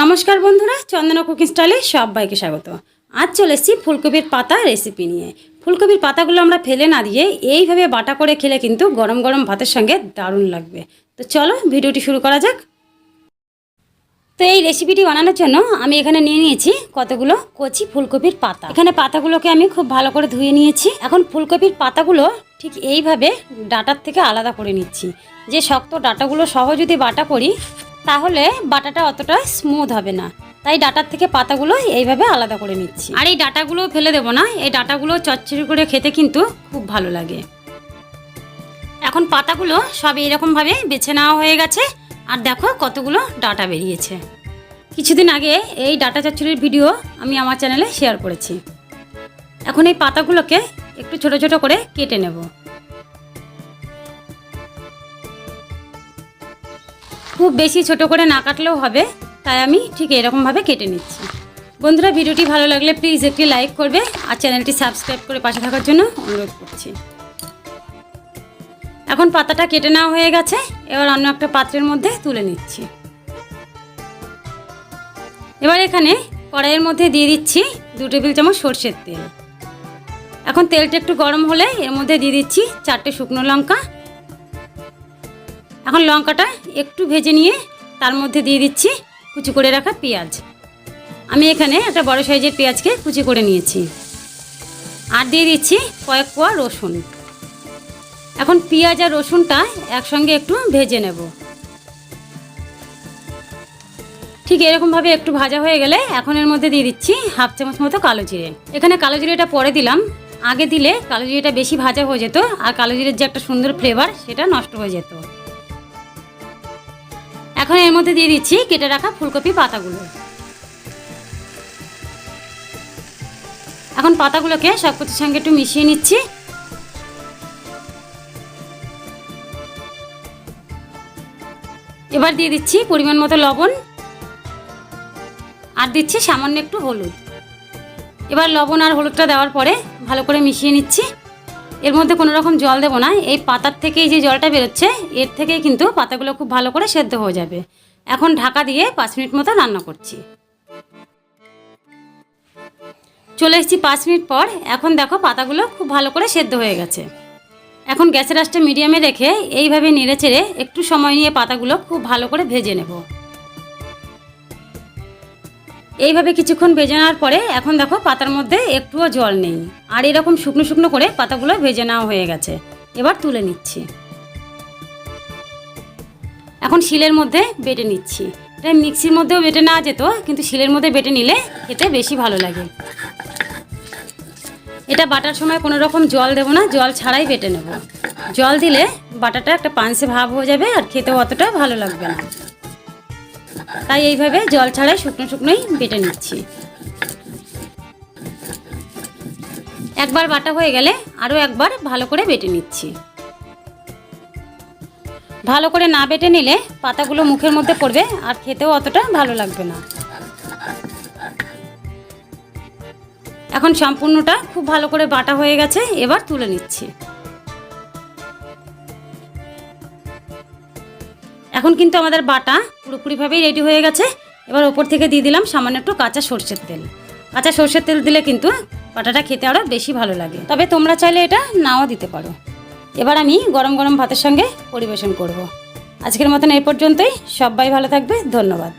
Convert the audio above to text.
নমস্কার বন্ধুরা, চন্দনা কুকিং স্টাইলে সবাইকে স্বাগত। আজ চলে এসেছি ফুলকপির পাতা রেসিপি নিয়ে। ফুলকপির পাতাগুলো আমরা ফেলে না দিয়ে এইভাবে বাটা করে খেলে কিন্তু গরম গরম ভাতের সঙ্গে দারুণ লাগবে। তো চলো ভিডিওটি শুরু করা যাক। তো এই রেসিপিটি বানানোর জন্য আমি এখানে নিয়ে নিয়েছি কতগুলো কচি ফুলকপির পাতা। এখানে পাতাগুলোকে আমি খুব ভালো করে ধুয়ে নিয়েছি। এখন ফুলকপির পাতাগুলো ঠিক এইভাবে ডাঁটার থেকে আলাদা করে নিচ্ছি। যে শক্ত ডাঁটাগুলো সহ যদি বাটা করি তাহলে বাটাটা অতটা স্মুথ হবে না, তাই ডাঁটার থেকে পাতাগুলো এইভাবে আলাদা করে নিচ্ছি। আর এই ডাঁটাগুলো ফেলে দেবো না, এই ডাঁটাগুলো চচ্চড়ি করে খেতে কিন্তু খুব ভালো লাগে। এখন পাতাগুলো সব এইরকমভাবে বেছে নেওয়া হয়ে গেছে। আর দেখো কতগুলো ডাঁটা বেরিয়েছে। কিছুদিন আগে এই ডাঁটা চচ্চড়ির ভিডিও আমি আমার চ্যানেলে শেয়ার করেছি। এখন এই পাতাগুলোকে একটু ছোট ছোট করে কেটে নেব। খুব বেশি ছোট করে না কাটলেও হবে, তাই আমি ঠিক এরকমভাবে কেটে নিচ্ছি। বন্ধুরা, ভিডিওটি ভালো লাগলে প্লিজ একটি লাইক করবে আর চ্যানেলটি সাবস্ক্রাইব করে পাশে থাকার জন্য অনুরোধ করছি। এখন পাতাটা কেটে নেওয়া হয়ে গেছে, এবার অন্য একটা পাত্রের মধ্যে তুলে নিচ্ছি। এবার এখানে কড়াইয়ের মধ্যে দিয়ে দিচ্ছি 2 টেবিল চামচ সরষের তেল। এখন তেলটা একটু গরম হলে এর মধ্যে দিয়ে দিচ্ছি 4টে শুকনো লঙ্কা। এখন লঙ্কাটা একটু ভেজে নিয়ে তার মধ্যে দিয়ে দিচ্ছি কুচি করে রাখা পেঁয়াজ। আমি এখানে একটা বড় সাইজের পেঁয়াজকে কুচি করে নিয়েছি। আর দিয়ে দিচ্ছি কয়েক কোয়া রসুন। এখন পেঁয়াজ আর রসুনটা একসঙ্গে একটু ভেজে নেব। ঠিক এরকমভাবে একটু ভাজা হয়ে গেলে এখন এর মধ্যে দিয়ে দিচ্ছি 1/2 চামচ মতো কালো জিরে। এখানে কালো জিরেটা পরে দিলাম, আগে দিলে কালো জিরেটা বেশি ভাজা হয়ে যেত আর কালো জিরের যে একটা সুন্দর ফ্লেভার সেটা নষ্ট হয়ে যেত। এখন এর মধ্যে দিয়ে দিচ্ছি কেটে রাখা ফুলকপি পাতাগুলো। এখন পাতাগুলোকে সব কিছুর সঙ্গে একটু মিশিয়ে নিচ্ছি। এবার দিয়ে দিচ্ছি পরিমাণ মতো লবণ আর দিচ্ছি সামান্য একটু হলুদ। এবার লবণ আর হলুদটা দেওয়ার পরে ভালো করে মিশিয়ে নিচ্ছি। এর মধ্যে কোনো রকম জল দেবো না, এই পাতার থেকেই যে জলটা বেরোচ্ছে এর থেকেই কিন্তু পাতাগুলো খুব ভালো করে সেদ্ধ হয়ে যাবে। এখন ঢাকা দিয়ে 5 মিনিট মতো রান্না করছি। চলে এসেছি 5 মিনিট পর। এখন দেখো পাতাগুলো খুব ভালো করে সেদ্ধ হয়ে গেছে। এখন গ্যাসের আঁচটা মিডিয়ামে রেখে এইভাবে নেড়ে চেড়ে একটু সময় নিয়ে পাতাগুলো খুব ভালো করে ভেজে নেব। এইভাবে কিছুক্ষণ ভেজে নেওয়ার পরে এখন দেখো পাতার মধ্যে একটুও জল নেই আর এরকম শুকনো শুকনো করে পাতাগুলো ভেজে নেওয়া হয়ে গেছে। এবার তুলে নিচ্ছি। এখন শিলের মধ্যে বেটে নিচ্ছি। এটা মিক্সির মধ্যেও বেটে নেওয়া যেত, কিন্তু শিলের মধ্যে বেটে নিলে খেতে বেশি ভালো লাগে। এটা বাটার সময় কোনো রকম জল দেবো না, জল ছাড়াই বেটে নেব। জল দিলে বাটাটা একটা পানসে ভাব হয়ে যাবে আর খেতেও অতটা ভালো লাগবে না, তাই এইভাবে জল ছাড়াই শুকনো শুকনোই বেটে নিচ্ছি। একবার বাটা হয়ে গেলে আরও একবার ভালো করে বেটে নিচ্ছি। ভালো করে না বেটে নিলে পাতাগুলো মুখের মধ্যে পড়বে আর খেতেও অতটা ভালো লাগবে না। এখন সম্পূর্ণটা খুব ভালো করে বাটা হয়ে গেছে, এবার তুলে নিচ্ছি। এখন কিন্তু আমাদের বাটা পুরোপুরিভাবেই রেডি হয়ে গেছে। এবার ওপর থেকে দিয়ে দিলাম সামান্য একটু কাঁচা সরষের তেল। কাঁচা সরষের তেল দিলে কিন্তু বাটাটা খেতে আরও বেশি ভালো লাগে, তবে তোমরা চাইলে এটা নাও দিতে পারো। এবার আমি গরম গরম ভাতের সঙ্গে পরিবেশন করব। আজকের মতন এই পর্যন্তই। সবাই ভালো থাকবে, ধন্যবাদ।